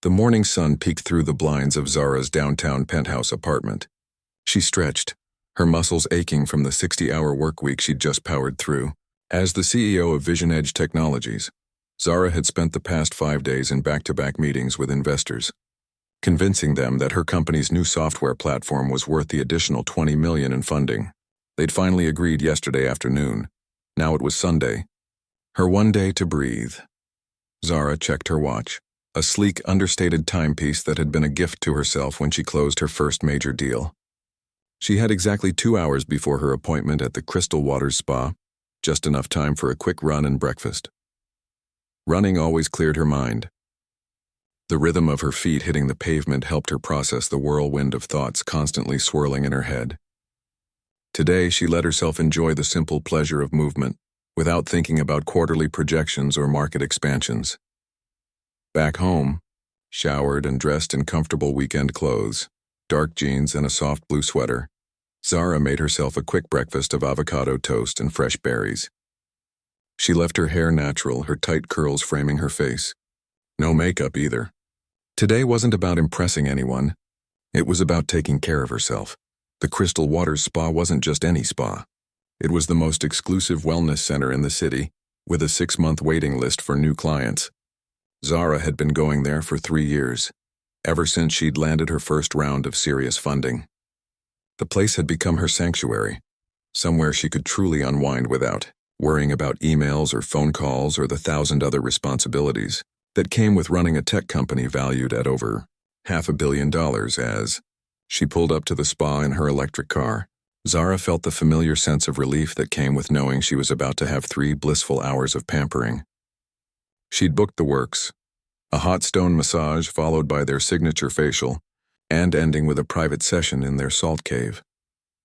The morning sun peeked through the blinds of Zara's downtown penthouse apartment. She stretched, her muscles aching from the 60-hour workweek she'd just powered through. As the CEO of Vision Edge Technologies, Zara had spent the past 5 days in back-to-back meetings with investors, convincing them that her company's new software platform was worth the additional $20 million in funding. They'd finally agreed yesterday afternoon. Now it was Sunday. Her one day to breathe. Zara checked her watch, a sleek, understated timepiece that had been a gift to herself when she closed her first major deal. She had exactly 2 hours before her appointment at the Crystal Waters Spa, just enough time for a quick run and breakfast. Running always cleared her mind. The rhythm of her feet hitting the pavement helped her process the whirlwind of thoughts constantly swirling in her head. Today, she let herself enjoy the simple pleasure of movement, without thinking about quarterly projections or market expansions. Back home, showered and dressed in comfortable weekend clothes, dark jeans and a soft blue sweater, Zara made herself a quick breakfast of avocado toast and fresh berries. She left her hair natural, her tight curls framing her face. No makeup either. Today wasn't about impressing anyone. It was about taking care of herself. The Crystal Waters Spa wasn't just any spa. It was the most exclusive wellness center in the city, with a 6-month waiting list for new clients. Zara had been going there for 3 years, ever since she'd landed her first round of serious funding. The place had become her sanctuary, somewhere she could truly unwind without worrying about emails or phone calls or the 1,000 other responsibilities that came with running a tech company valued at over $500 million. As she pulled up to the spa in her electric car, Zara felt the familiar sense of relief that came with knowing she was about to have 3 blissful hours of pampering. She'd booked the works, a hot stone massage followed by their signature facial, and ending with a private session in their salt cave.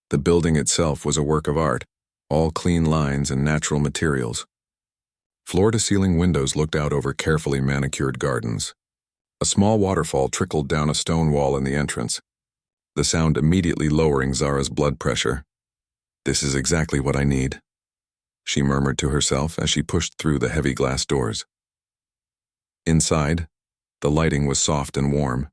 The building itself was a work of art, all clean lines and natural materials. Floor-to-ceiling windows looked out over carefully manicured gardens. A small waterfall trickled down a stone wall in the entrance, the sound immediately lowering Zara's blood pressure. "This is exactly what I need," she murmured to herself as she pushed through the heavy glass doors. Inside, the lighting was soft and warm.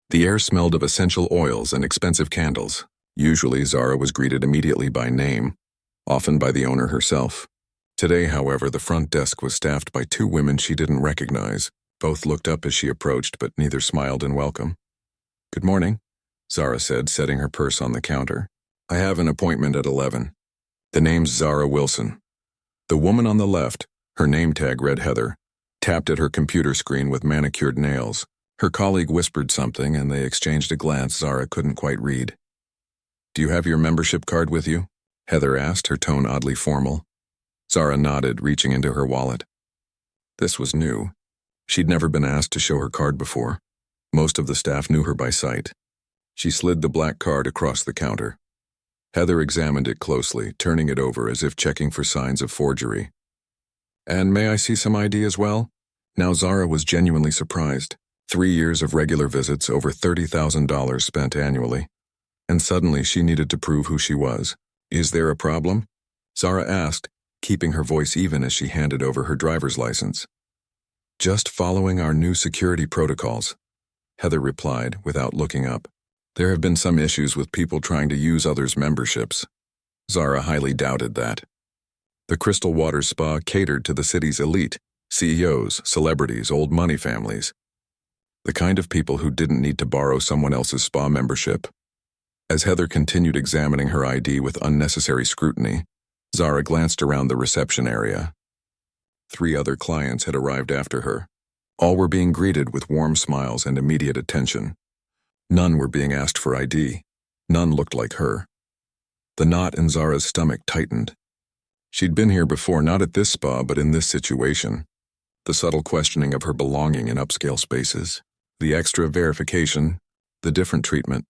The air smelled of essential oils and expensive candles. Usually, Zara was greeted immediately by name, often by the owner herself. Today, however, the front desk was staffed by 2 women she didn't recognize. Both looked up as she approached, but neither smiled in welcome. "Good morning," Zara said, setting her purse on the counter. "I have an appointment at 11. The name's Zara Wilson." The woman on the left, her name tag read Heather, tapped at her computer screen with manicured nails. Her colleague whispered something, and they exchanged a glance Zara couldn't quite read. "Do you have your membership card with you?" Heather asked, her tone oddly formal. Zara nodded, reaching into her wallet. This was new. She'd never been asked to show her card before. Most of the staff knew her by sight. She slid the black card across the counter. Heather examined it closely, turning it over as if checking for signs of forgery. "And may I see some ID as well?" Now Zara was genuinely surprised. 3 years of regular visits, over $30,000 spent annually. And suddenly she needed to prove who she was. "Is there a problem?" Zara asked, keeping her voice even as she handed over her driver's license. "Just following our new security protocols," Heather replied without looking up. "There have been some issues with people trying to use others' memberships." Zara highly doubted that. The Crystal Waters Spa catered to the city's elite, CEOs, celebrities, old money families. The kind of people who didn't need to borrow someone else's spa membership. As Heather continued examining her ID with unnecessary scrutiny, Zara glanced around the reception area. 3 other clients had arrived after her. All were being greeted with warm smiles and immediate attention. None were being asked for ID. None looked like her. The knot in Zara's stomach tightened. She'd been here before, not at this spa, but in this situation. The subtle questioning of her belonging in upscale spaces. The extra verification. The different treatment.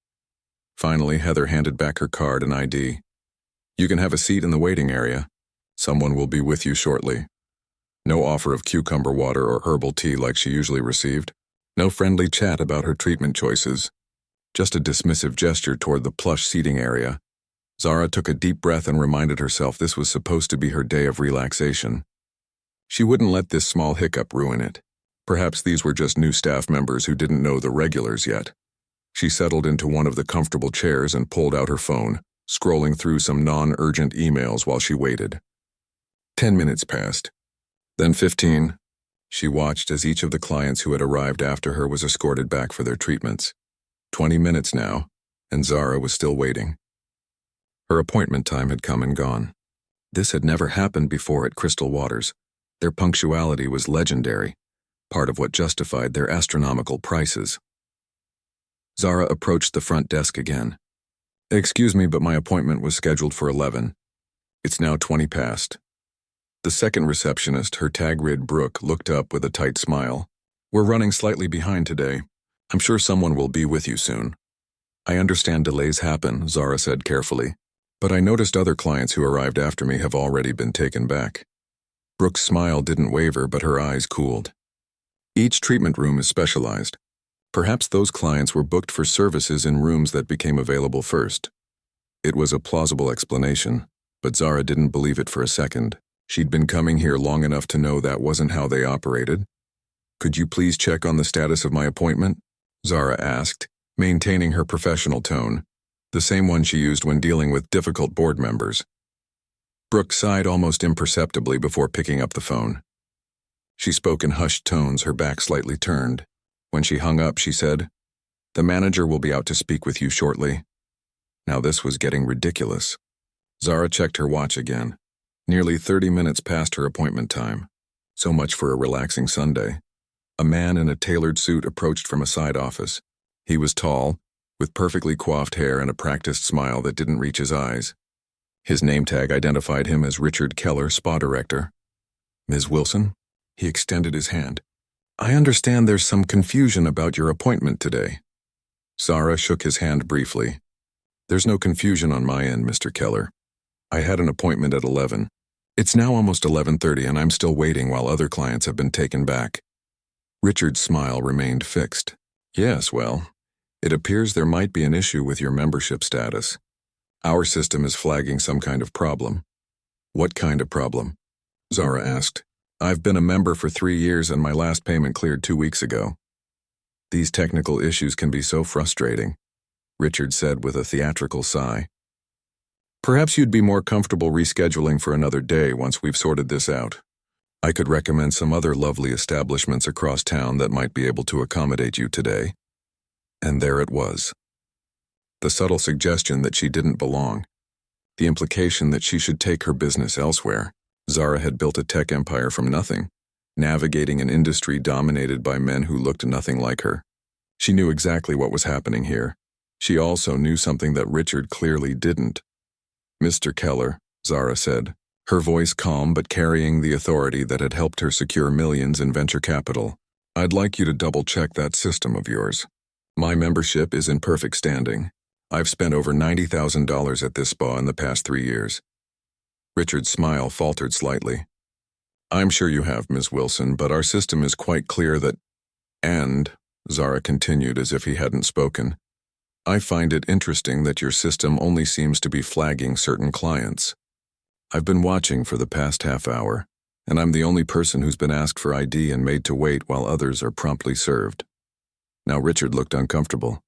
Finally, Heather handed back her card and ID. "You can have a seat in the waiting area. Someone will be with you shortly." No offer of cucumber water or herbal tea like she usually received. No friendly chat about her treatment choices. Just a dismissive gesture toward the plush seating area. Zara took a deep breath and reminded herself this was supposed to be her day of relaxation. She wouldn't let this small hiccup ruin it. Perhaps these were just new staff members who didn't know the regulars yet. She settled into one of the comfortable chairs and pulled out her phone, scrolling through some non-urgent emails while she waited. 10 minutes passed. Then 15. She watched as each of the clients who had arrived after her was escorted back for their treatments. 20 minutes now, and Zara was still waiting. Her appointment time had come and gone. This had never happened before at Crystal Waters. Their punctuality was legendary, part of what justified their astronomical prices. Zara approached the front desk again. "Excuse me, but my appointment was scheduled for 11. It's now 20 past. The second receptionist, her tag-rid Brooke, looked up with a tight smile. "We're running slightly behind today. I'm sure someone will be with you soon." "I understand delays happen," Zara said carefully, "but I noticed other clients who arrived after me have already been taken back." Brooke's smile didn't waver, but her eyes cooled. "Each treatment room is specialized. Perhaps those clients were booked for services in rooms that became available first." It was a plausible explanation, but Zara didn't believe it for a second. She'd been coming here long enough to know that wasn't how they operated. "Could you please check on the status of my appointment?" Zara asked, maintaining her professional tone, the same one she used when dealing with difficult board members. Brooke sighed almost imperceptibly before picking up the phone. She spoke in hushed tones, her back slightly turned. When she hung up, she said, "The manager will be out to speak with you shortly." Now this was getting ridiculous. Zara checked her watch again. Nearly 30 minutes past her appointment time. So much for a relaxing Sunday. A man in a tailored suit approached from a side office. He was tall, with perfectly coiffed hair and a practiced smile that didn't reach his eyes. His name tag identified him as Richard Keller, spa director. "Ms. Wilson?" He extended his hand. "I understand there's some confusion about your appointment today." Zara shook his hand briefly. "There's no confusion on my end, Mr. Keller. I had an appointment at 11. It's now almost 11:30 and I'm still waiting while other clients have been taken back." Richard's smile remained fixed. "Yes, well, it appears there might be an issue with your membership status. Our system is flagging some kind of problem." "What kind of problem?" Zara asked. "I've been a member for 3 years and my last payment cleared 2 weeks ago." "These technical issues can be so frustrating," Richard said with a theatrical sigh. "Perhaps you'd be more comfortable rescheduling for another day once we've sorted this out. I could recommend some other lovely establishments across town that might be able to accommodate you today." And there it was. The subtle suggestion that she didn't belong. The implication that she should take her business elsewhere. Zara had built a tech empire from nothing, navigating an industry dominated by men who looked nothing like her. She knew exactly what was happening here. She also knew something that Richard clearly didn't. "Mr. Keller," Zara said, her voice calm but carrying the authority that had helped her secure millions in venture capital, "I'd like you to double-check that system of yours. My membership is in perfect standing. I've spent over $90,000 at this spa in the past 3 years." Richard's smile faltered slightly. "I'm sure you have, Ms. Wilson, but our system is quite clear that—" "And," Zara continued as if he hadn't spoken, "I find it interesting that your system only seems to be flagging certain clients. I've been watching for the past half hour, and I'm the only person who's been asked for ID and made to wait while others are promptly served." Now Richard looked uncomfortable.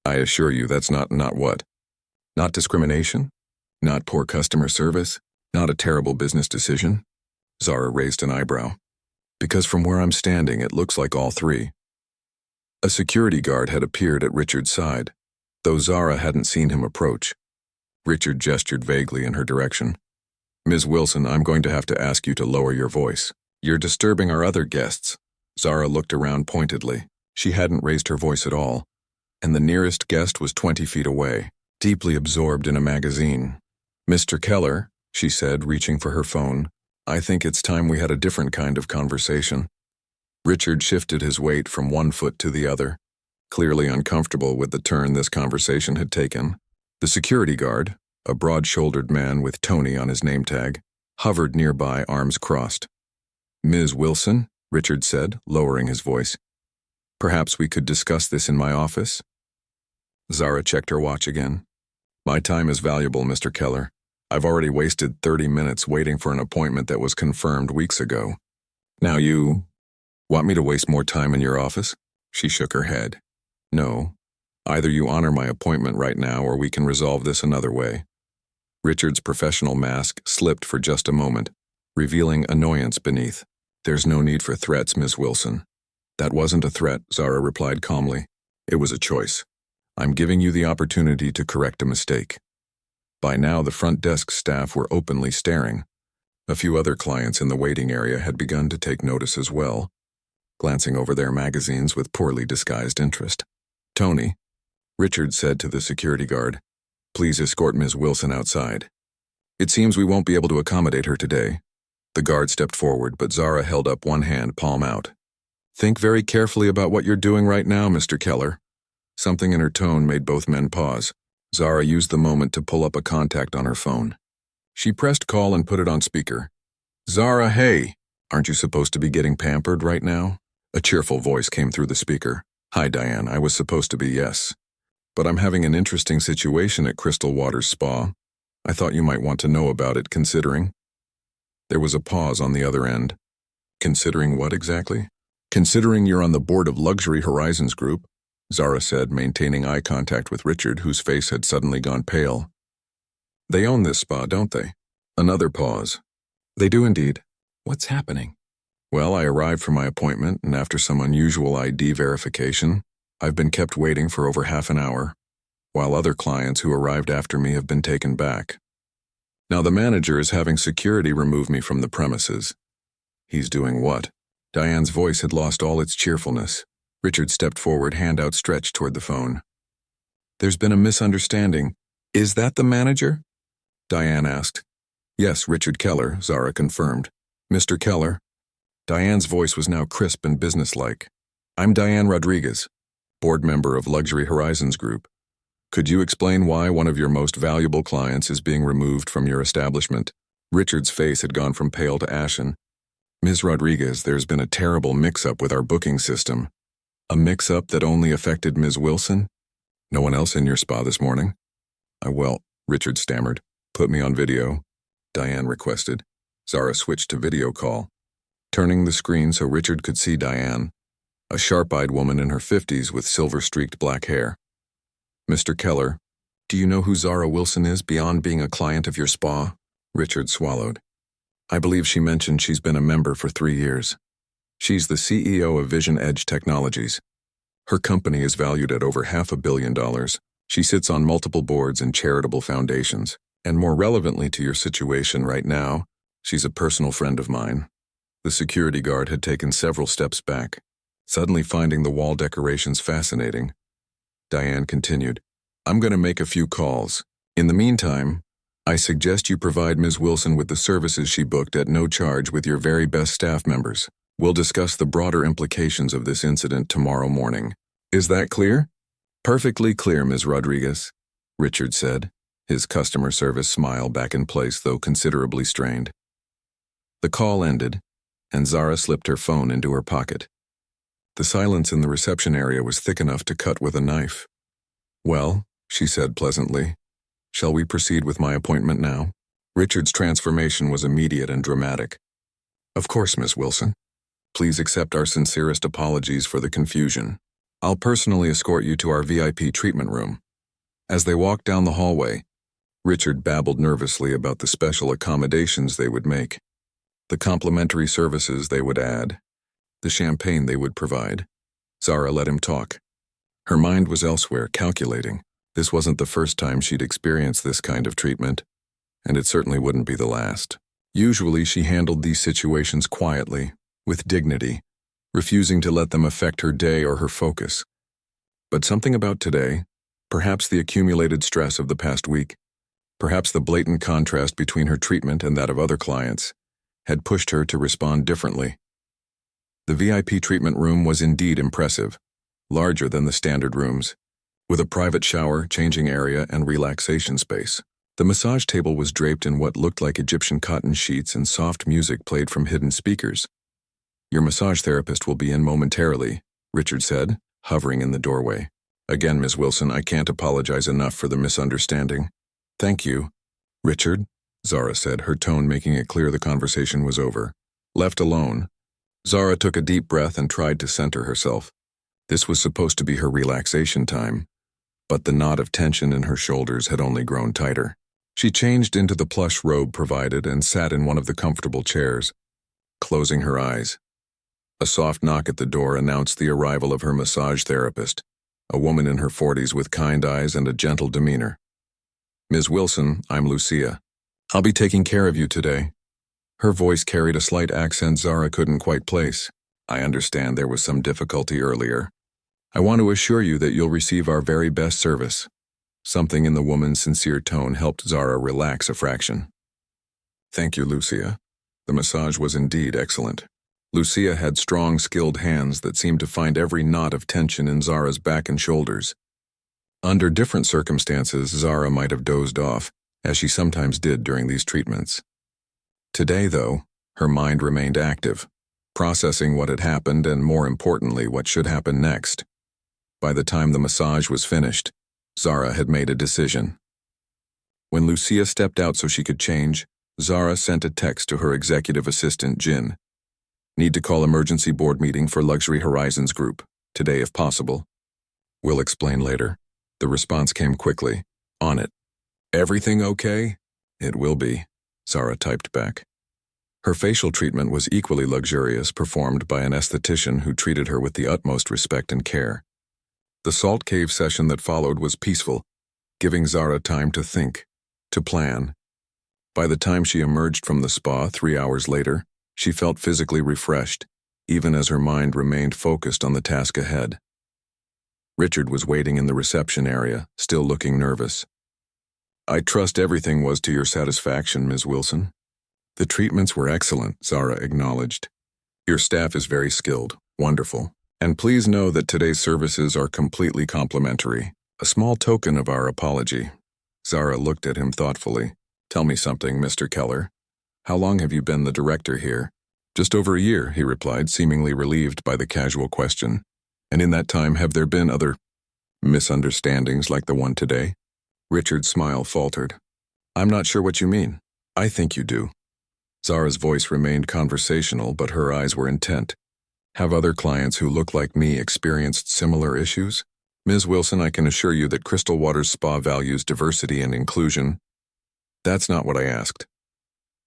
"I assure you that's not what? Not discrimination? Not poor customer service? Not a terrible business decision?" Zara raised an eyebrow. "Because from where I'm standing, it looks like all three." A security guard had appeared at Richard's side, though Zara hadn't seen him approach. Richard gestured vaguely in her direction. "Ms. Wilson, I'm going to have to ask you to lower your voice. You're disturbing our other guests." Zara looked around pointedly. She hadn't raised her voice at all, and the nearest guest was 20 feet away, deeply absorbed in a magazine. "Mr. Keller," she said, reaching for her phone, "I think it's time we had a different kind of conversation." Richard shifted his weight from one foot to the other, clearly uncomfortable with the turn this conversation had taken. The security guard, a broad-shouldered man with Tony on his name tag, hovered nearby, arms crossed. "Ms. Wilson," Richard said, lowering his voice, "perhaps we could discuss this in my office?" Zara checked her watch again. "My time is valuable, Mr. Keller. I've already wasted 30 minutes waiting for an appointment that was confirmed weeks ago. Now you—" Want me to waste more time in your office? She shook her head. No. Either you honor my appointment right now or we can resolve this another way. Richard's professional mask slipped for just a moment, revealing annoyance beneath. There's no need for threats, Ms. Wilson. That wasn't a threat, Zara replied calmly. It was a choice. I'm giving you the opportunity to correct a mistake. By now, the front desk staff were openly staring. A few other clients in the waiting area had begun to take notice as well, glancing over their magazines with poorly disguised interest. Tony, Richard said to the security guard, please escort Ms. Wilson outside. It seems we won't be able to accommodate her today. The guard stepped forward, but Zara held up one hand, palm out. Think very carefully about what you're doing right now, Mr. Keller. Something in her tone made both men pause. Zara used the moment to pull up a contact on her phone. She pressed call and put it on speaker. Zara, hey, aren't you supposed to be getting pampered right now? A cheerful voice came through the speaker. Hi, Diane, I was supposed to be, yes. But I'm having an interesting situation at Crystal Waters Spa. I thought you might want to know about it, considering. There was a pause on the other end. Considering what exactly? Considering you're on the board of Luxury Horizons Group, Zara said, maintaining eye contact with Richard, whose face had suddenly gone pale. They own this spa, don't they? Another pause. They do indeed. What's happening? Well, I arrived for my appointment, and after some unusual ID verification, I've been kept waiting for over half an hour, while other clients who arrived after me have been taken back. Now the manager is having security remove me from the premises. He's doing what? Diane's voice had lost all its cheerfulness. Richard stepped forward, hand outstretched toward the phone. There's been a misunderstanding. Is that the manager? Diane asked. Yes, Richard Keller, Zara confirmed. Mr. Keller. Diane's voice was now crisp and businesslike. I'm Diane Rodriguez, board member of Luxury Horizons Group. Could you explain why one of your most valuable clients is being removed from your establishment? Richard's face had gone from pale to ashen. Ms. Rodriguez, there's been a terrible mix-up with our booking system. A mix-up that only affected Ms. Wilson? No one else in your spa this morning? Well, Richard stammered. Put me on video, Diane requested. Zara switched to video call, turning the screen so Richard could see Diane, a sharp-eyed woman in her 50s with silver-streaked black hair. Mr. Keller, do you know who Zara Wilson is beyond being a client of your spa? Richard swallowed. I believe she mentioned she's been a member for 3 years. She's the CEO of Vision Edge Technologies. Her company is valued at over $500 million. She sits on multiple boards and charitable foundations. And more relevantly to your situation right now, she's a personal friend of mine. The security guard had taken several steps back, suddenly finding the wall decorations fascinating. Diane continued, I'm going to make a few calls. In the meantime, I suggest you provide Ms. Wilson with the services she booked at no charge with your very best staff members. We'll discuss the broader implications of this incident tomorrow morning. Is that clear? Perfectly clear, Ms. Rodriguez, Richard said, his customer service smile back in place, though considerably strained. The call ended, and Zara slipped her phone into her pocket. The silence in the reception area was thick enough to cut with a knife. Well, she said pleasantly, shall we proceed with my appointment now? Richard's transformation was immediate and dramatic. Of course, Miss Wilson. Please accept our sincerest apologies for the confusion. I'll personally escort you to our VIP treatment room. As they walked down the hallway, Richard babbled nervously about the special accommodations they would make, the complimentary services they would add, the champagne they would provide. Zara let him talk. Her mind was elsewhere, calculating. This wasn't the first time she'd experienced this kind of treatment, and it certainly wouldn't be the last. Usually she handled these situations quietly, with dignity, refusing to let them affect her day or her focus. But something about today, perhaps the accumulated stress of the past week, perhaps the blatant contrast between her treatment and that of other clients, had pushed her to respond differently. The VIP treatment room was indeed impressive, larger than the standard rooms, with a private shower, changing area, and relaxation space. The massage table was draped in what looked like Egyptian cotton sheets, and soft music played from hidden speakers. Your massage therapist will be in momentarily, Richard said, hovering in the doorway. Again, Ms. Wilson, I can't apologize enough for the misunderstanding. Thank you, Richard, Zara said, her tone making it clear the conversation was over. Left alone, Zara took a deep breath and tried to center herself. This was supposed to be her relaxation time, but the knot of tension in her shoulders had only grown tighter. She changed into the plush robe provided and sat in one of the comfortable chairs, closing her eyes. A soft knock at the door announced the arrival of her massage therapist, a woman in her 40s with kind eyes and a gentle demeanor. "Ms. Wilson, I'm Lucia. I'll be taking care of you today." Her voice carried a slight accent Zara couldn't quite place. "I understand there was some difficulty earlier. I want to assure you that you'll receive our very best service." Something in the woman's sincere tone helped Zara relax a fraction. "Thank you, Lucia." The massage was indeed excellent. Lucia had strong, skilled hands that seemed to find every knot of tension in Zara's back and shoulders. Under different circumstances, Zara might have dozed off, as she sometimes did during these treatments. Today, though, her mind remained active, processing what had happened and, more importantly, what should happen next. By the time the massage was finished, Zara had made a decision. When Lucia stepped out so she could change, Zara sent a text to her executive assistant, Jin. "Need to call emergency board meeting for Luxury Horizons Group, today if possible. We'll explain later." The response came quickly. "On it." "Everything okay?" "It will be," Zara typed back. Her facial treatment was equally luxurious, performed by an esthetician who treated her with the utmost respect and care. The salt cave session that followed was peaceful, giving Zara time to think, to plan. By the time she emerged from the spa 3 hours later, she felt physically refreshed, even as her mind remained focused on the task ahead. Richard was waiting in the reception area, still looking nervous. "I trust everything was to your satisfaction, Ms. Wilson." "The treatments were excellent," Zara acknowledged. "Your staff is very skilled, wonderful. And please know that today's services are completely complimentary. A small token of our apology." Zara looked at him thoughtfully. "Tell me something, Mr. Keller. How long have you been the director here?" "Just over a year," he replied, seemingly relieved by the casual question. "And in that time, have there been other misunderstandings like the one today?" Richard's smile faltered. "I'm not sure what you mean." "I think you do." Zara's voice remained conversational, but her eyes were intent. "Have other clients who look like me experienced similar issues?" "Ms. Wilson, I can assure you that Crystal Waters Spa values diversity and inclusion." "That's not what I asked."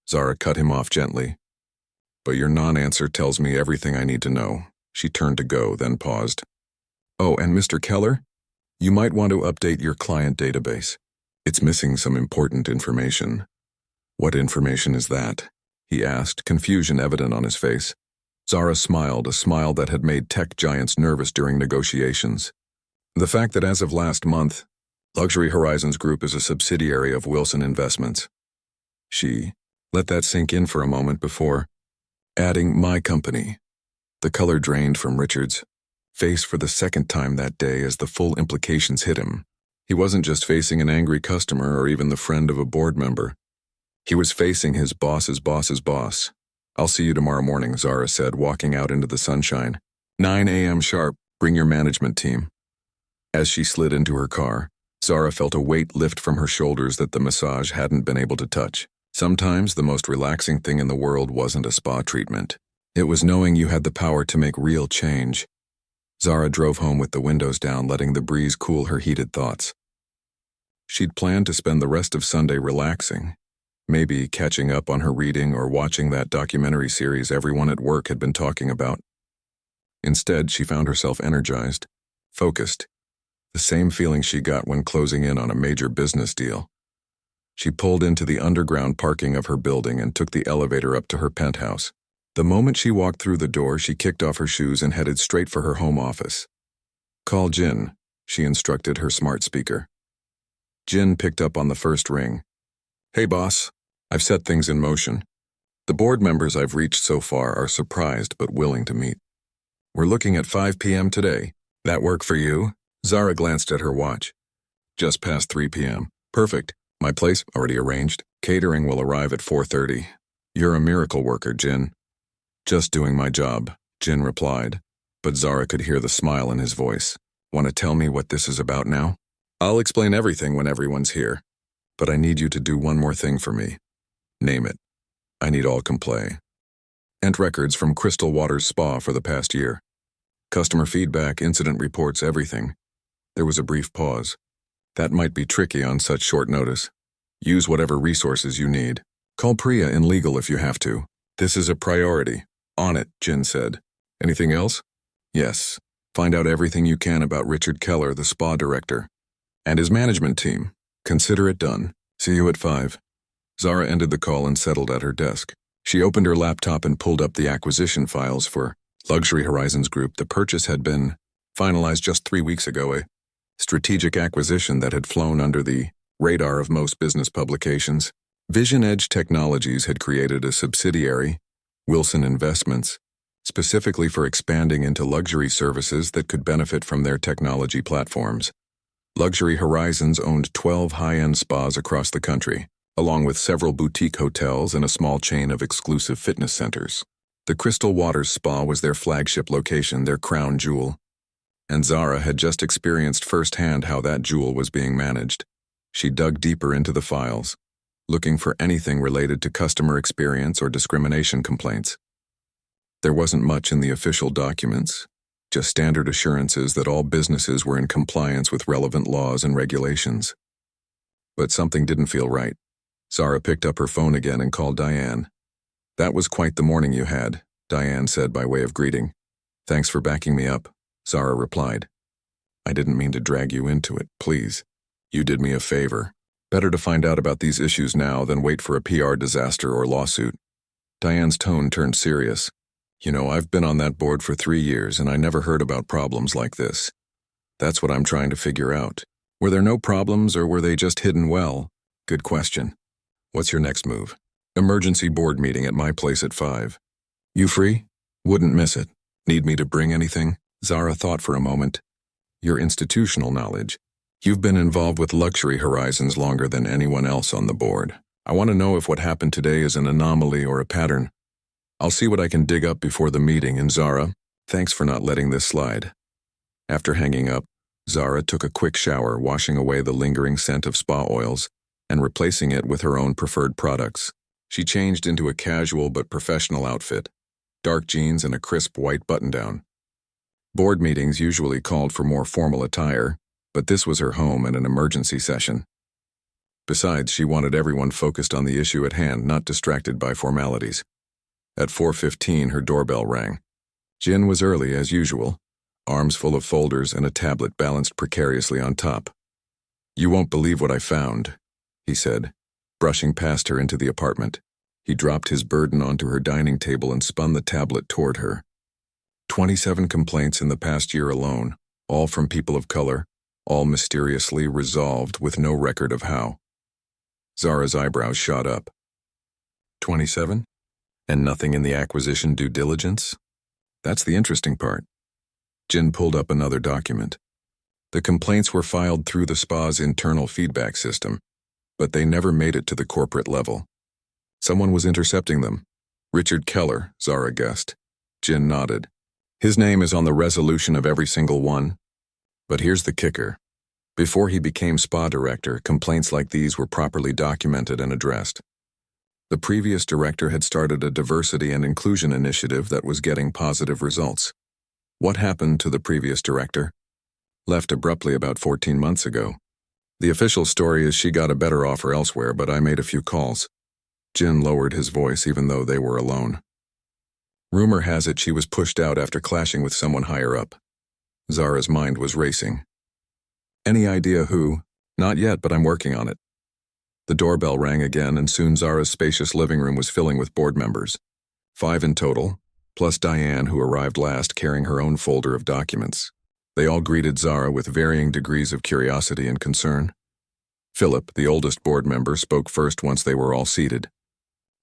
Zara cut him off gently. "But your non-answer tells me everything I need to know." She turned to go, then paused. "Oh, and Mr. Keller, you might want to update your client database. It's missing some important information." "What information is that?" he asked, confusion evident on his face. Zara smiled, a smile that had made tech giants nervous during negotiations. "The fact that as of last month, Luxury Horizons Group is a subsidiary of Wilson Investments." She let that sink in for a moment before adding "my company." The color drained from Richard's face for the second time that day as the full implications hit him. He wasn't just facing an angry customer or even the friend of a board member. He was facing his boss's boss's boss. "I'll see you tomorrow morning," Zara said, walking out into the sunshine. 9 a.m. sharp, bring your management team." As she slid into her car, Zara felt a weight lift from her shoulders that the massage hadn't been able to touch. Sometimes the most relaxing thing in the world wasn't a spa treatment. It was knowing you had the power to make real change. Zara drove home with the windows down, letting the breeze cool her heated thoughts. She'd planned to spend the rest of Sunday relaxing, maybe catching up on her reading or watching that documentary series everyone at work had been talking about. Instead, she found herself energized, focused, the same feeling she got when closing in on a major business deal. She pulled into the underground parking of her building and took the elevator up to her penthouse. The moment she walked through the door, she kicked off her shoes and headed straight for her home office. "Call Jin," she instructed her smart speaker. Jin picked up on the first ring. "Hey, boss. I've set things in motion. The board members I've reached so far are surprised but willing to meet. We're looking at 5 p.m. today. That work for you?" Zara glanced at her watch. "Just past 3 p.m. Perfect. My place already arranged. Catering will arrive at 4:30. You're a miracle worker, Jin." "Just doing my job," Jin replied, but Zara could hear the smile in his voice. "Want to tell me what this is about now?" "I'll explain everything when everyone's here. But I need you to do one more thing for me. Name it. I need all complay." and records from Crystal Waters Spa for the past year. Customer feedback, incident reports, everything. There was a brief pause. That might be tricky on such short notice. Use whatever resources you need. Call Priya in legal if you have to. This is a priority. On it, Jin said. Anything else? Yes. Find out everything you can about Richard Keller, the spa director, and his management team. Consider it done. See you at 5. Zara ended the call and settled at her desk. She opened her laptop and pulled up the acquisition files for Luxury Horizons Group. The purchase had been finalized just 3 weeks ago, a strategic acquisition that had flown under the radar of most business publications. Vision Edge Technologies had created a subsidiary, Wilson Investments, specifically for expanding into luxury services that could benefit from their technology platforms. Luxury Horizons owned 12 high-end spas across the country, along with several boutique hotels and a small chain of exclusive fitness centers. The Crystal Waters Spa was their flagship location, their crown jewel, and Zara had just experienced firsthand how that jewel was being managed. She dug deeper into the files, looking for anything related to customer experience or discrimination complaints. There wasn't much in the official documents, just standard assurances that all businesses were in compliance with relevant laws and regulations. But something didn't feel right. Zara picked up her phone again and called Diane. "That was quite the morning you had," Diane said by way of greeting. "Thanks for backing me up," Zara replied. "I didn't mean to drag you into it, please. You did me a favor. Better to find out about these issues now than wait for a PR disaster or lawsuit." Diane's tone turned serious. "You know, I've been on that board for 3 years and I never heard about problems like this. That's what I'm trying to figure out. Were there no problems or were they just hidden well? Good question. What's your next move?" "Emergency board meeting at my place at 5. You free? Wouldn't miss it. Need me to bring anything?" Zara thought for a moment. "Your institutional knowledge. You've been involved with Luxury Horizons longer than anyone else on the board. I want to know if what happened today is an anomaly or a pattern. I'll see what I can dig up before the meeting, and Zara, thanks for not letting this slide." After hanging up, Zara took a quick shower, washing away the lingering scent of spa oils and replacing it with her own preferred products. She changed into a casual but professional outfit, dark jeans and a crisp white button-down. Board meetings usually called for more formal attire, but this was her home and an emergency session. Besides, she wanted everyone focused on the issue at hand, not distracted by formalities. At 4:15, her doorbell rang. Jin was early, as usual, arms full of folders and a tablet balanced precariously on top. "You won't believe what I found," he said, brushing past her into the apartment. He dropped his burden onto her dining table and spun the tablet toward her. 27 complaints in the past year alone, all from people of color, all mysteriously resolved with no record of how. Zara's eyebrows shot up. 27? And nothing in the acquisition due diligence? That's the interesting part. Jin pulled up another document. The complaints were filed through the spa's internal feedback system, but they never made it to the corporate level. Someone was intercepting them. Richard Keller, Zara guessed. Jin nodded. His name is on the resolution of every single one. But here's the kicker. Before he became spa director, complaints like these were properly documented and addressed. The previous director had started a diversity and inclusion initiative that was getting positive results. What happened to the previous director? Left abruptly about 14 months ago. The official story is she got a better offer elsewhere, but I made a few calls. Jin lowered his voice even though they were alone. Rumor has it she was pushed out after clashing with someone higher up. Zara's mind was racing. Any idea who? Not yet, but I'm working on it. The doorbell rang again, and soon Zara's spacious living room was filling with board members. 5 in total, plus Diane, who arrived last carrying her own folder of documents. They all greeted Zara with varying degrees of curiosity and concern. Philip, the oldest board member, spoke first once they were all seated.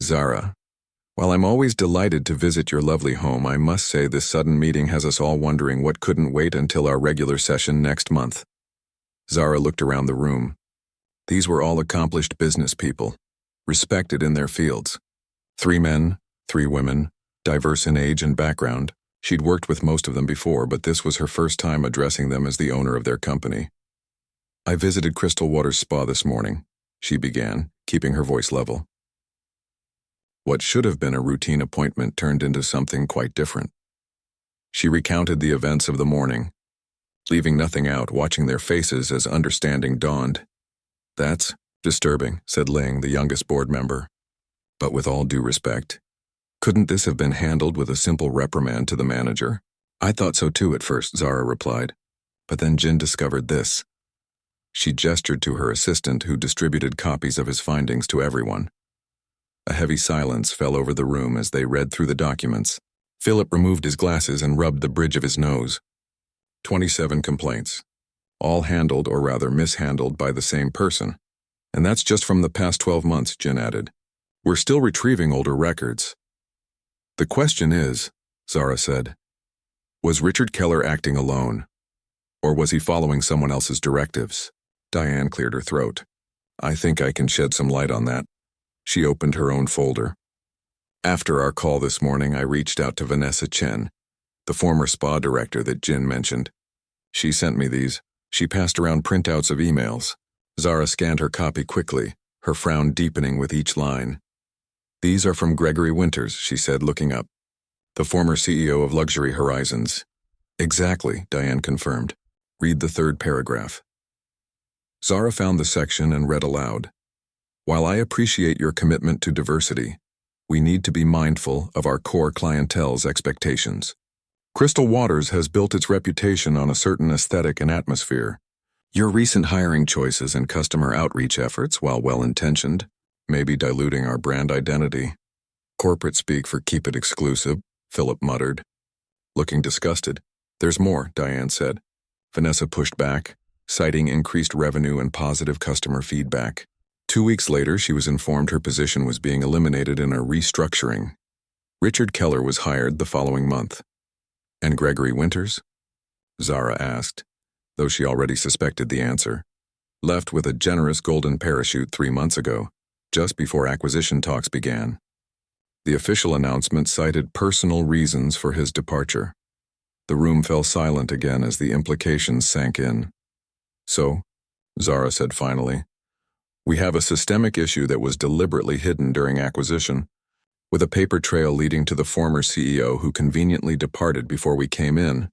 "Zara, while I'm always delighted to visit your lovely home, I must say this sudden meeting has us all wondering what couldn't wait until our regular session next month." Zara looked around the room. These were all accomplished business people, respected in their fields. 3 men, 3 women, diverse in age and background. She'd worked with most of them before, but this was her first time addressing them as the owner of their company. "I visited Crystal Waters Spa this morning," she began, keeping her voice level. What should have been a routine appointment turned into something quite different. She recounted the events of the morning, leaving nothing out, watching their faces as understanding dawned. "That's disturbing," said Ling, the youngest board member. "But with all due respect, couldn't this have been handled with a simple reprimand to the manager?" "I thought so too at first," Zara replied. "But then Jin discovered this." She gestured to her assistant, who distributed copies of his findings to everyone. A heavy silence fell over the room as they read through the documents. Philip removed his glasses and rubbed the bridge of his nose. 27 complaints, all handled or rather mishandled by the same person. "And that's just from the past 12 months, Jin added. "We're still retrieving older records." "The question is," Zara said, "was Richard Keller acting alone? Or was he following someone else's directives?" Diane cleared her throat. "I think I can shed some light on that." She opened her own folder. "After our call this morning, I reached out to Vanessa Chen, the former spa director that Jin mentioned. She sent me these." She passed around printouts of emails. Zara scanned her copy quickly, her frown deepening with each line. "These are from Gregory Winters," she said, looking up. "The former CEO of Luxury Horizons." "Exactly," Diane confirmed. "Read the third paragraph." Zara found the section and read aloud. "While I appreciate your commitment to diversity, we need to be mindful of our core clientele's expectations. Crystal Waters has built its reputation on a certain aesthetic and atmosphere. Your recent hiring choices and customer outreach efforts, while well-intentioned, may be diluting our brand identity." "Corporate speak for keep it exclusive," Philip muttered, looking disgusted. "There's more," Diane said. Vanessa pushed back, citing increased revenue and positive customer feedback. 2 weeks later, she was informed her position was being eliminated in a restructuring. Richard Keller was hired the following month. "And Gregory Winters?" Zara asked, though she already suspected the answer. "Left with a generous golden parachute 3 months ago, just before acquisition talks began." The official announcement cited personal reasons for his departure. The room fell silent again as the implications sank in. "So," Zara said finally, "we have a systemic issue that was deliberately hidden during acquisition, with a paper trail leading to the former CEO who conveniently departed before we came in."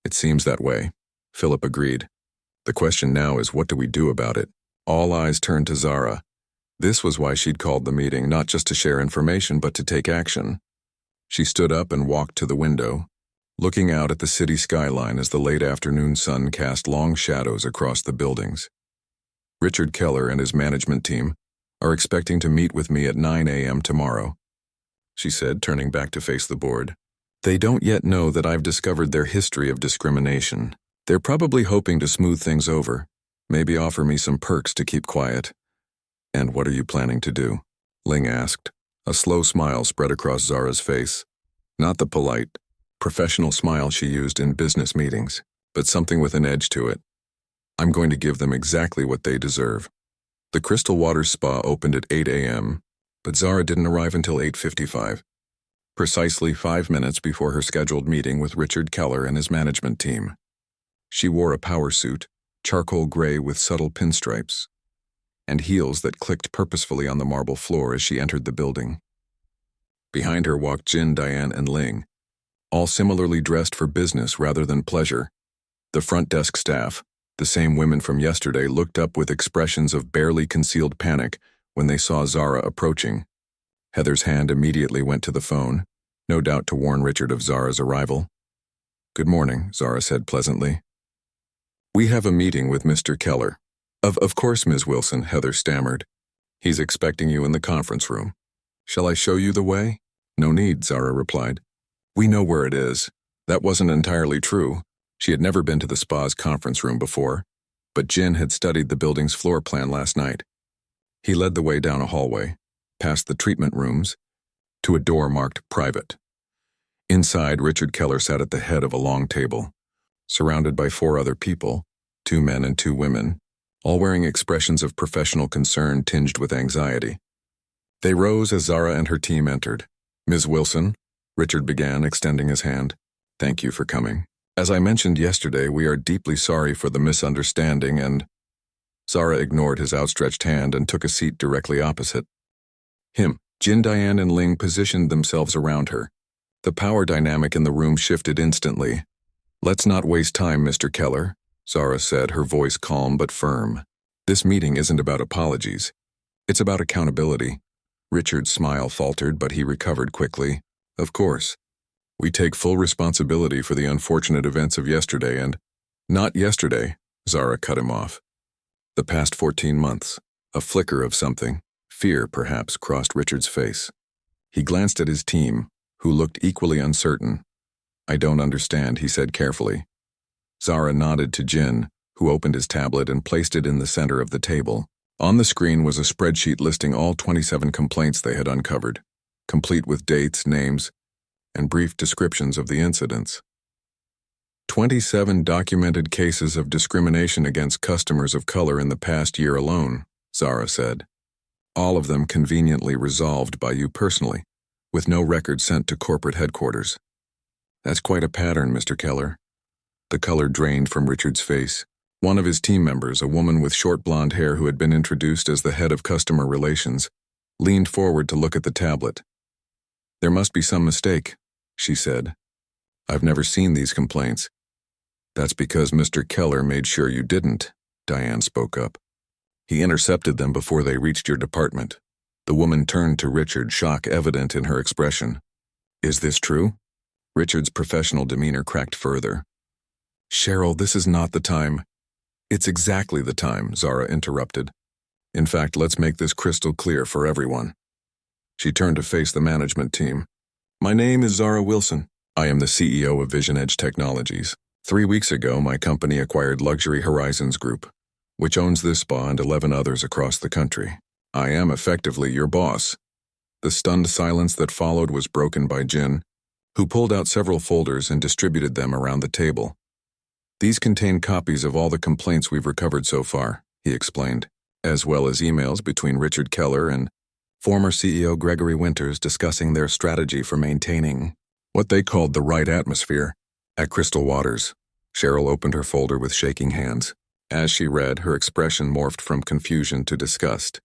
"It seems that way," Philip agreed. "The question now is, what do we do about it?" All eyes turned to Zara. This was why she'd called the meeting, not just to share information, but to take action. She stood up and walked to the window, looking out at the city skyline as the late afternoon sun cast long shadows across the buildings. "Richard Keller and his management team are expecting to meet with me at 9 a.m. tomorrow," she said, turning back to face the board. "They don't yet know that I've discovered their history of discrimination. They're probably hoping to smooth things over, maybe offer me some perks to keep quiet." "And what are you planning to do?" Ling asked. A slow smile spread across Zara's face. Not the polite, professional smile she used in business meetings, but something with an edge to it. "I'm going to give them exactly what they deserve." The Crystal Waters Spa opened at 8 a.m., but Zara didn't arrive until 8:55, precisely 5 minutes before her scheduled meeting with Richard Keller and his management team. She wore a power suit, charcoal gray with subtle pinstripes, and heels that clicked purposefully on the marble floor as she entered the building. Behind her walked Jin, Diane, and Ling, all similarly dressed for business rather than pleasure. The front desk staff, the same women from yesterday, looked up with expressions of barely concealed panic when they saw Zara approaching. Heather's hand immediately went to the phone, no doubt to warn Richard of Zara's arrival. "Good morning," Zara said pleasantly. "We have a meeting with Mr. Keller." Of course, Ms. Wilson," Heather stammered. "He's expecting you in the conference room. Shall I show you the way?" "No need," Zara replied. "We know where it is." That wasn't entirely true. She had never been to the spa's conference room before, but Jin had studied the building's floor plan last night. He led the way down a hallway, past the treatment rooms, to a door marked private. Inside, Richard Keller sat at the head of a long table, surrounded by 4 other people, 2 men and 2 women, all wearing expressions of professional concern tinged with anxiety. They rose as Zara and her team entered. "Ms. Wilson," Richard began, extending his hand. "Thank you for coming. As I mentioned yesterday, we are deeply sorry for the misunderstanding and—" Zara ignored his outstretched hand and took a seat directly opposite him. Jin, Diane, and Ling positioned themselves around her. The power dynamic in the room shifted instantly. "Let's not waste time, Mr. Keller," Zara said, her voice calm but firm. "This meeting isn't about apologies. It's about accountability." Richard's smile faltered, but he recovered quickly. "Of course. We take full responsibility for the unfortunate events of yesterday and—" "Not yesterday," Zara cut him off. "The past 14 months. A flicker of something, fear perhaps, crossed Richard's face. He glanced at his team, who looked equally uncertain. "I don't understand," he said carefully. Zara nodded to Jin, who opened his tablet and placed it in the center of the table. On the screen was a spreadsheet listing all 27 complaints they had uncovered, complete with dates, names, and brief descriptions of the incidents. 27 documented cases of discrimination against customers of color in the past year alone, Zara said. All of them conveniently resolved by you personally, with no record sent to corporate headquarters. "That's quite a pattern, Mr. Keller." The color drained from Richard's face. One of his team members, a woman with short blonde hair who had been introduced as the head of customer relations, leaned forward to look at the tablet. "There must be some mistake," she said. "I've never seen these complaints." "That's because Mr. Keller made sure you didn't," Diane spoke up. "He intercepted them before they reached your department." The woman turned to Richard, shock evident in her expression. "Is this true?" Richard's professional demeanor cracked further. "Cheryl, this is not the time." "It's exactly the time," Zara interrupted. "In fact, let's make this crystal clear for everyone." She turned to face the management team. "My name is Zara Wilson. I am the CEO of Vision Edge Technologies. 3 weeks ago, my company acquired Luxury Horizons Group, which owns this spa and 11 others across the country. I am effectively your boss." The stunned silence that followed was broken by Jin, who pulled out several folders and distributed them around the table. "These contain copies of all the complaints we've recovered so far," he explained, as well as emails between Richard Keller and former CEO Gregory Winters discussing their strategy for maintaining what they called the right atmosphere at Crystal Waters. Cheryl opened her folder with shaking hands. As she read, her expression morphed from confusion to disgust.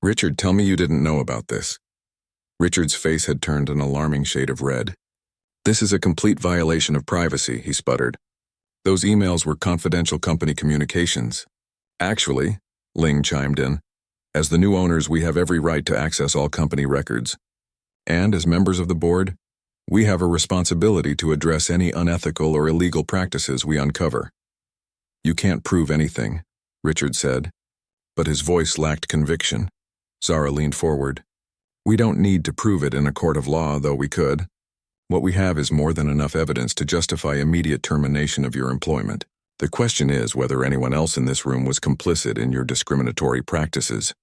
"Richard, tell me you didn't know about this." Richard's face had turned an alarming shade of red. "This is a complete violation of privacy," he sputtered. "Those emails were confidential company communications." "Actually," Ling chimed in, "as the new owners, we have every right to access all company records. And as members of the board, we have a responsibility to address any unethical or illegal practices we uncover." "You can't prove anything," Richard said, but his voice lacked conviction. Zara leaned forward. "We don't need to prove it in a court of law, though we could. What we have is more than enough evidence to justify immediate termination of your employment. The question is whether anyone else in this room was complicit in your discriminatory practices."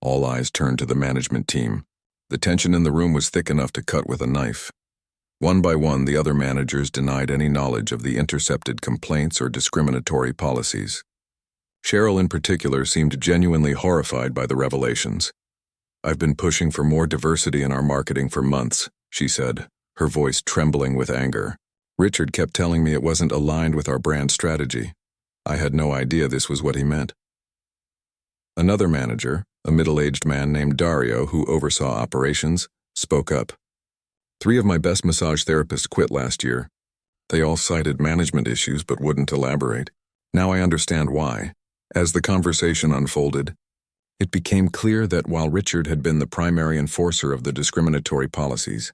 All eyes turned to the management team. The tension in the room was thick enough to cut with a knife. One by one, the other managers denied any knowledge of the intercepted complaints or discriminatory policies. Cheryl in particular seemed genuinely horrified by the revelations. "I've been pushing for more diversity in our marketing for months," she said, her voice trembling with anger. "Richard kept telling me it wasn't aligned with our brand strategy. I had no idea this was what he meant." Another manager, a middle-aged man named Dario who oversaw operations, spoke up. "3 of my best massage therapists quit last year. They all cited management issues but wouldn't elaborate. Now I understand why." As the conversation unfolded, it became clear that while Richard had been the primary enforcer of the discriminatory policies,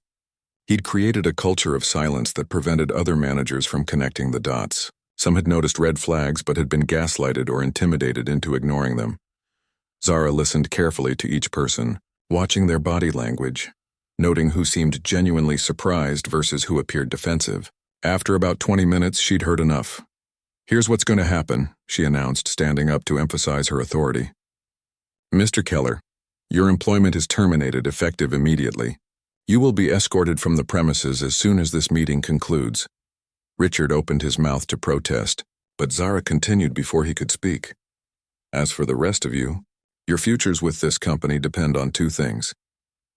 he'd created a culture of silence that prevented other managers from connecting the dots. Some had noticed red flags but had been gaslighted or intimidated into ignoring them. Zara listened carefully to each person, watching their body language, noting who seemed genuinely surprised versus who appeared defensive. After about 20 minutes, she'd heard enough. "Here's what's going to happen," she announced, standing up to emphasize her authority. "Mr. Keller, your employment is terminated effective immediately. You will be escorted from the premises as soon as this meeting concludes." Richard opened his mouth to protest, but Zara continued before he could speak. "As for the rest of you, your futures with this company depend on 2 things.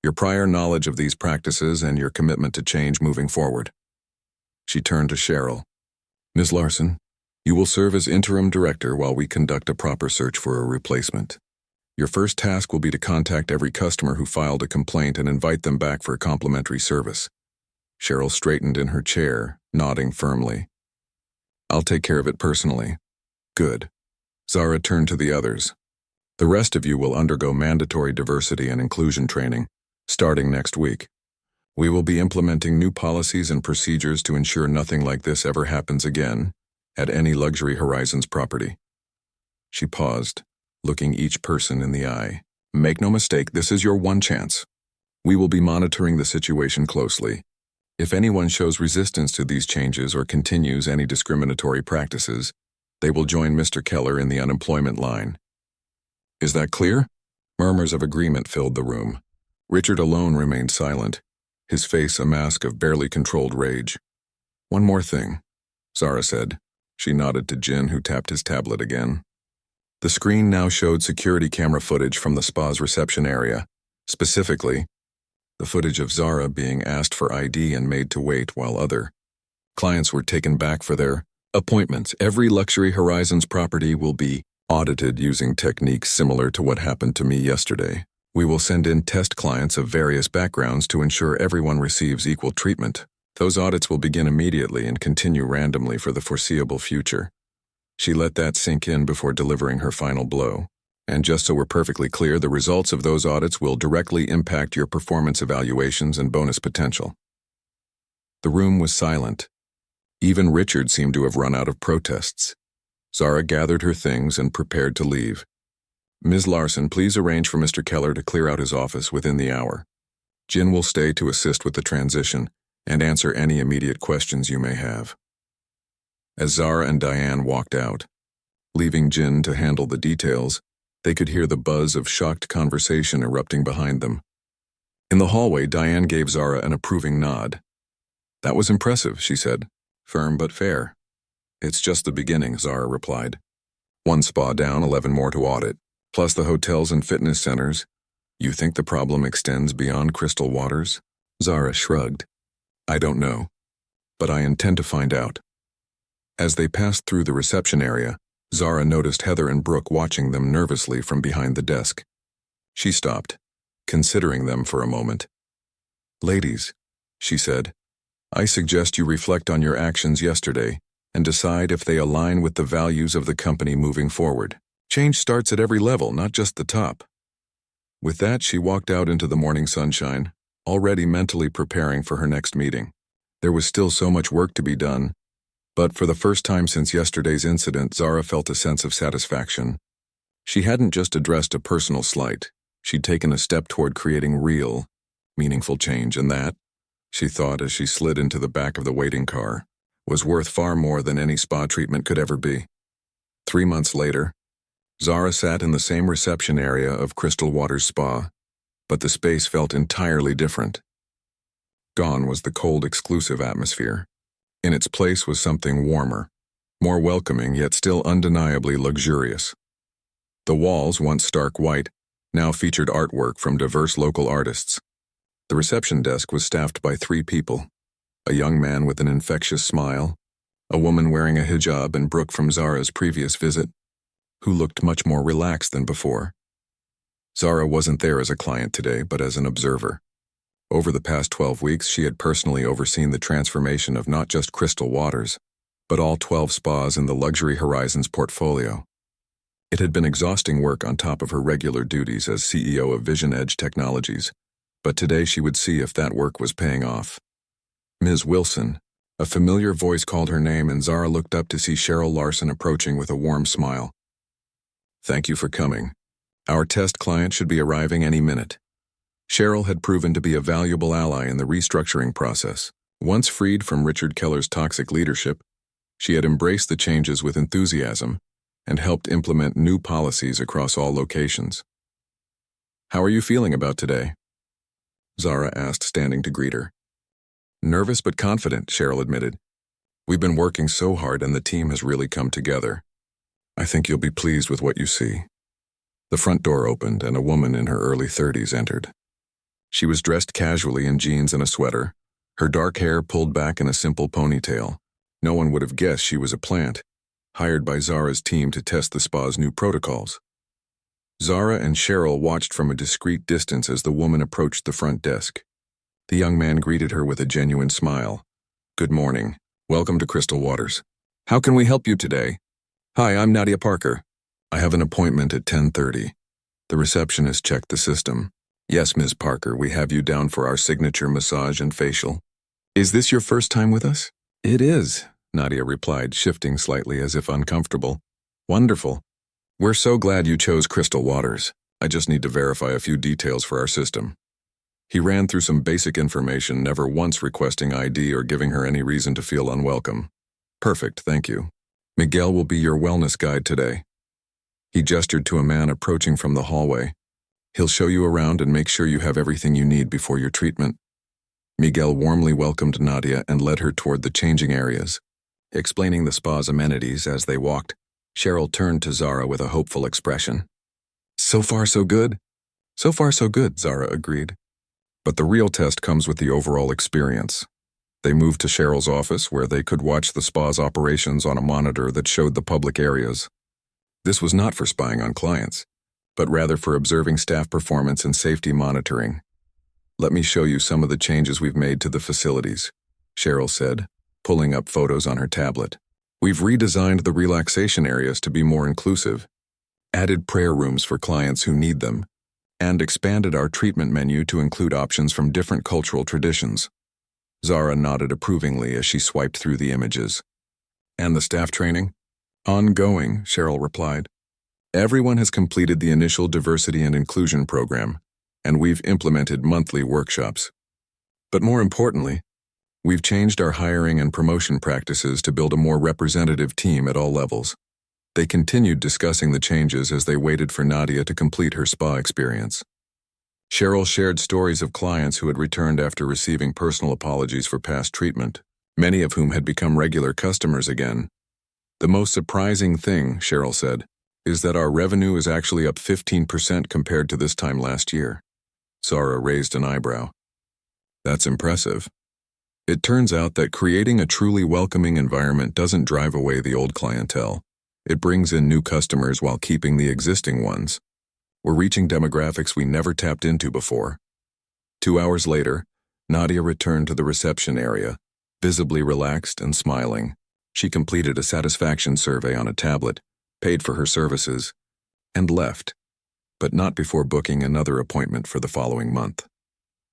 Your prior knowledge of these practices and your commitment to change moving forward." She turned to Cheryl. "Ms. Larson, you will serve as interim director while we conduct a proper search for a replacement." Your first task will be to contact every customer who filed a complaint and invite them back for a complimentary service. Cheryl straightened in her chair, nodding firmly. I'll take care of it personally. Good. Zara turned to the others. The rest of you will undergo mandatory diversity and inclusion training, starting next week. We will be implementing new policies and procedures to ensure nothing like this ever happens again at any Luxury Horizons property. She paused, looking each person in the eye. Make no mistake, this is your one chance. We will be monitoring the situation closely. If anyone shows resistance to these changes or continues any discriminatory practices, they will join Mr. Keller in the unemployment line. Is that clear? Murmurs of agreement filled the room. Richard alone remained silent, his face a mask of barely controlled rage. One more thing, Zara said. She nodded to Jin, who tapped his tablet again. The screen now showed security camera footage from the spa's reception area, specifically the footage of Zara being asked for ID and made to wait while other clients were taken back for their appointments. Every Luxury Horizons property will be audited using techniques similar to what happened to me yesterday. We will send in test clients of various backgrounds to ensure everyone receives equal treatment. Those audits will begin immediately and continue randomly for the foreseeable future. She let that sink in before delivering her final blow. And just so we're perfectly clear, the results of those audits will directly impact your performance evaluations and bonus potential. The room was silent. Even Richard seemed to have run out of protests. Zara gathered her things and prepared to leave. Ms. Larson, please arrange for Mr. Keller to clear out his office within the hour. Jin will stay to assist with the transition and answer any immediate questions you may have. As Zara and Diane walked out, leaving Jin to handle the details, they could hear the buzz of shocked conversation erupting behind them. In the hallway, Diane gave Zara an approving nod. That was impressive, she said. Firm but fair. It's just the beginning, Zara replied. 1 spa down, 11 more to audit, plus the hotels and fitness centers. You think the problem extends beyond Crystal Waters? Zara shrugged. I don't know, but I intend to find out. As they passed through the reception area, Zara noticed Heather and Brooke watching them nervously from behind the desk. She stopped, considering them for a moment. Ladies, she said, I suggest you reflect on your actions yesterday and decide if they align with the values of the company moving forward. Change starts at every level, not just the top. With that, she walked out into the morning sunshine, already mentally preparing for her next meeting. There was still so much work to be done, but for the first time since yesterday's incident, Zara felt a sense of satisfaction. She hadn't just addressed a personal slight. She'd taken a step toward creating real, meaningful change, and that, she thought as she slid into the back of the waiting car, was worth far more than any spa treatment could ever be. 3 months later, Zara sat in the same reception area of Crystal Waters Spa, but the space felt entirely different. Gone was the cold, exclusive atmosphere. In its place was something warmer, more welcoming, yet still undeniably luxurious. The walls, once stark white, now featured artwork from diverse local artists. The reception desk was staffed by 3 people, a young man with an infectious smile, a woman wearing a hijab, and Brooke from Zara's previous visit, who looked much more relaxed than before. Zara wasn't there as a client today, but as an observer. Over the past 12 weeks, she had personally overseen the transformation of not just Crystal Waters, but all 12 spas in the Luxury Horizons portfolio. It had been exhausting work on top of her regular duties as CEO of Vision Edge Technologies, but today she would see if that work was paying off. Ms. Wilson, a familiar voice called her name, and Zara looked up to see Cheryl Larson approaching with a warm smile. Thank you for coming. Our test client should be arriving any minute. Cheryl had proven to be a valuable ally in the restructuring process. Once freed from Richard Keller's toxic leadership, she had embraced the changes with enthusiasm and helped implement new policies across all locations. How are you feeling about today? Zara asked, standing to greet her. Nervous but confident, Cheryl admitted. We've been working so hard and the team has really come together. I think you'll be pleased with what you see. The front door opened and a woman in her early 30s entered. She was dressed casually in jeans and a sweater, her dark hair pulled back in a simple ponytail. No one would have guessed she was a plant, hired by Zara's team to test the spa's new protocols. Zara and Cheryl watched from a discreet distance as the woman approached the front desk. The young man greeted her with a genuine smile. "Good morning. Welcome to Crystal Waters. How can we help you today?" "Hi, I'm Nadia Parker. I have an appointment at 10:30. The receptionist checked the system. "Yes, Ms. Parker, we have you down for our signature massage and facial." "Is this your first time with us?" "It is," Nadia replied, shifting slightly as if uncomfortable. "Wonderful. We're so glad you chose Crystal Waters. I just need to verify a few details for our system." He ran through some basic information, never once requesting ID or giving her any reason to feel unwelcome. "Perfect, thank you. Miguel will be your wellness guide today." He gestured to a man approaching from the hallway. "He'll show you around and make sure you have everything you need before your treatment." Miguel warmly welcomed Nadia and led her toward the changing areas. Explaining the spa's amenities as they walked, Cheryl turned to Zara with a hopeful expression. "So far, so good?" "So far, so good," Zara agreed. But the real test comes with the overall experience. They moved to Cheryl's office where they could watch the spa's operations on a monitor that showed the public areas. This was not for spying on clients, but rather for observing staff performance and safety monitoring. "Let me show you some of the changes we've made to the facilities," Cheryl said, pulling up photos on her tablet. "We've redesigned the relaxation areas to be more inclusive, added prayer rooms for clients who need them, and expanded our treatment menu to include options from different cultural traditions." Zara nodded approvingly as she swiped through the images. "And the staff training?" "Ongoing," Cheryl replied. "Everyone has completed the initial diversity and inclusion program, and we've implemented monthly workshops. But more importantly, we've changed our hiring and promotion practices to build a more representative team at all levels." They continued discussing the changes as they waited for Nadia to complete her spa experience. Cheryl shared stories of clients who had returned after receiving personal apologies for past treatment, many of whom had become regular customers again. "The most surprising thing," Cheryl said, "is that our revenue is actually up 15% compared to this time last year." Zara raised an eyebrow. "That's impressive. It turns out that creating a truly welcoming environment doesn't drive away the old clientele. It brings in new customers while keeping the existing ones. We're reaching demographics we never tapped into before." 2 hours later, Nadia returned to the reception area, visibly relaxed and smiling. She completed a satisfaction survey on a tablet, paid for her services, and left, but not before booking another appointment for the following month.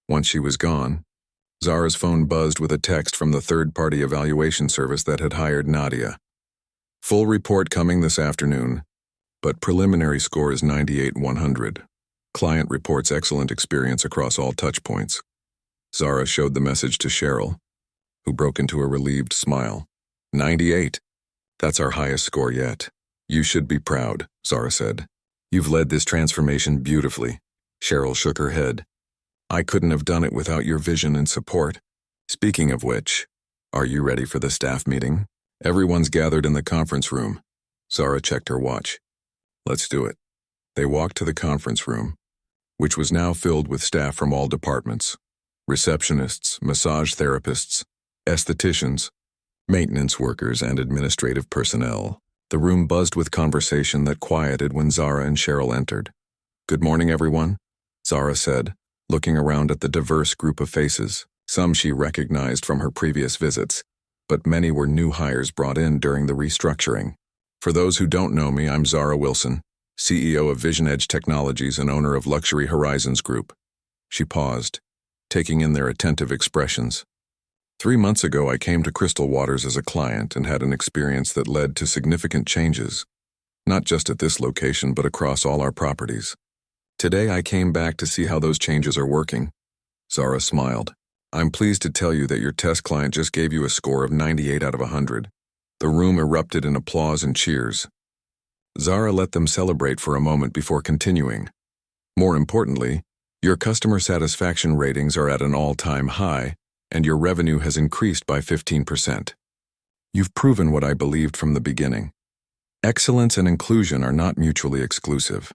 Once she was gone, Zara's phone buzzed with a text from the third-party evaluation service that had hired Nadia. "Full report coming this afternoon, but preliminary score is 98/100. Client reports excellent experience across all touchpoints." Zara showed the message to Cheryl, who broke into a relieved smile. 98. "That's our highest score yet. You should be proud," Zara said. "You've led this transformation beautifully." Cheryl shook her head. "I couldn't have done it without your vision and support. Speaking of which, are you ready for the staff meeting?" "Everyone's gathered in the conference room." Zara checked her watch. "Let's do it." They walked to the conference room, which was now filled with staff from all departments: receptionists, massage therapists, estheticians, maintenance workers, and administrative personnel. The room buzzed with conversation that quieted when Zara and Cheryl entered. "Good morning, everyone," Zara said, looking around at the diverse group of faces. Some she recognized from her previous visits, but many were new hires brought in during the restructuring. "For those who don't know me, I'm Zara Wilson, CEO of Vision Edge Technologies and owner of Luxury Horizons Group." She paused, taking in their attentive expressions. 3 months ago, I came to Crystal Waters as a client and had an experience that led to significant changes, not just at this location but across all our properties. Today, I came back to see how those changes are working. Zara smiled. "I'm pleased to tell you that your test client just gave you a score of 98 out of 100. The room erupted in applause and cheers. Zara let them celebrate for a moment before continuing. "More importantly, your customer satisfaction ratings are at an all-time high, and your revenue has increased by 15%. You've proven what I believed from the beginning. Excellence and inclusion are not mutually exclusive.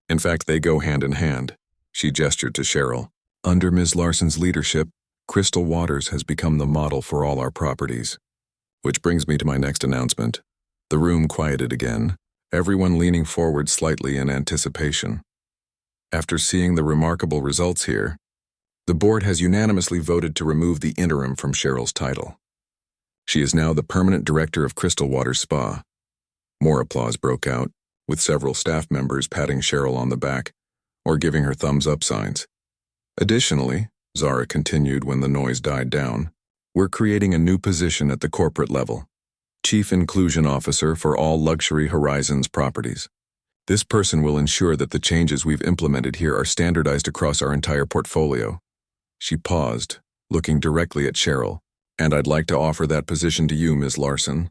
In fact, they go hand in hand." She gestured to Cheryl. "Under Ms. Larson's leadership, Crystal Waters has become the model for all our properties." Which brings me to my next announcement. The room quieted again, everyone leaning forward slightly in anticipation. After seeing the remarkable results here, the board has unanimously voted to remove the interim from Cheryl's title. She is now the permanent director of Crystal Waters Spa. More applause broke out, with several staff members patting Cheryl on the back or giving her thumbs-up signs. Additionally, Zara continued when the noise died down, we're creating a new position at the corporate level, Chief Inclusion Officer for all Luxury Horizons properties. This person will ensure that the changes we've implemented here are standardized across our entire portfolio. She paused, looking directly at Cheryl. And I'd like to offer that position to you, Ms. Larson.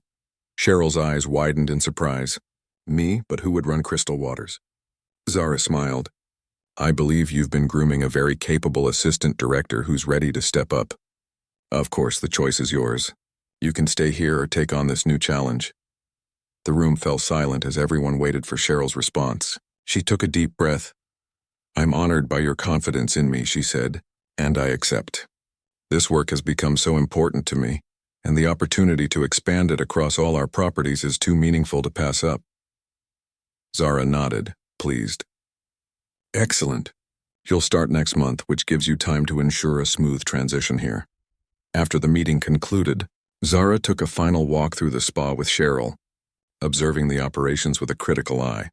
Cheryl's eyes widened in surprise. Me, but who would run Crystal Waters? Zara smiled. I believe you've been grooming a very capable assistant director who's ready to step up. Of course, the choice is yours. You can stay here or take on this new challenge. The room fell silent as everyone waited for Cheryl's response. She took a deep breath. I'm honored by your confidence in me, she said, and I accept. This work has become so important to me, and the opportunity to expand it across all our properties is too meaningful to pass up. Zara nodded, pleased. Excellent. You'll start next month, which gives you time to ensure a smooth transition here. After the meeting concluded, Zara took a final walk through the spa with Cheryl, observing the operations with a critical eye.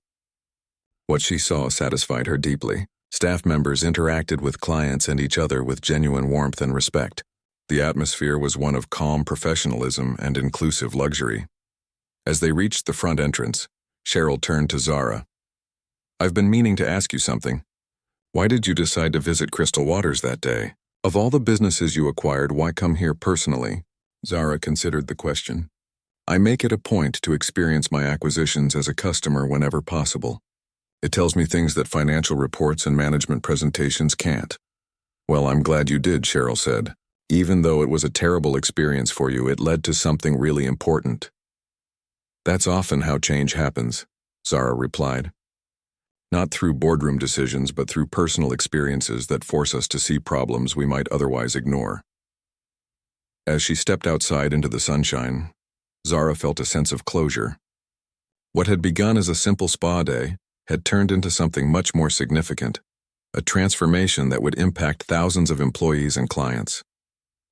What she saw satisfied her deeply. Staff members interacted with clients and each other with genuine warmth and respect. The atmosphere was one of calm professionalism and inclusive luxury. As they reached the front entrance, Cheryl turned to Zara. I've been meaning to ask you something. Why did you decide to visit Crystal Waters that day? Of all the businesses you acquired, why come here personally? Zara considered the question. I make it a point to experience my acquisitions as a customer whenever possible. It tells me things that financial reports and management presentations can't. Well, I'm glad you did, Cheryl said. Even though it was a terrible experience for you, it led to something really important. That's often how change happens, Zara replied. Not through boardroom decisions, but through personal experiences that force us to see problems we might otherwise ignore. As she stepped outside into the sunshine, Zara felt a sense of closure. What had begun as a simple spa day had turned into something much more significant, a transformation that would impact thousands of employees and clients.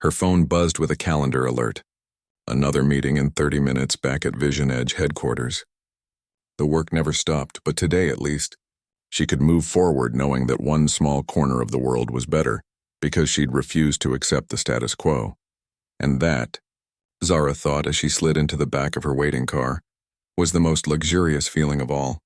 Her phone buzzed with a calendar alert. Another meeting in 30 minutes back at Vision Edge headquarters. The work never stopped, but today at least, she could move forward knowing that one small corner of the world was better because she'd refused to accept the status quo. And that, Zara thought as she slid into the back of her waiting car, was the most luxurious feeling of all.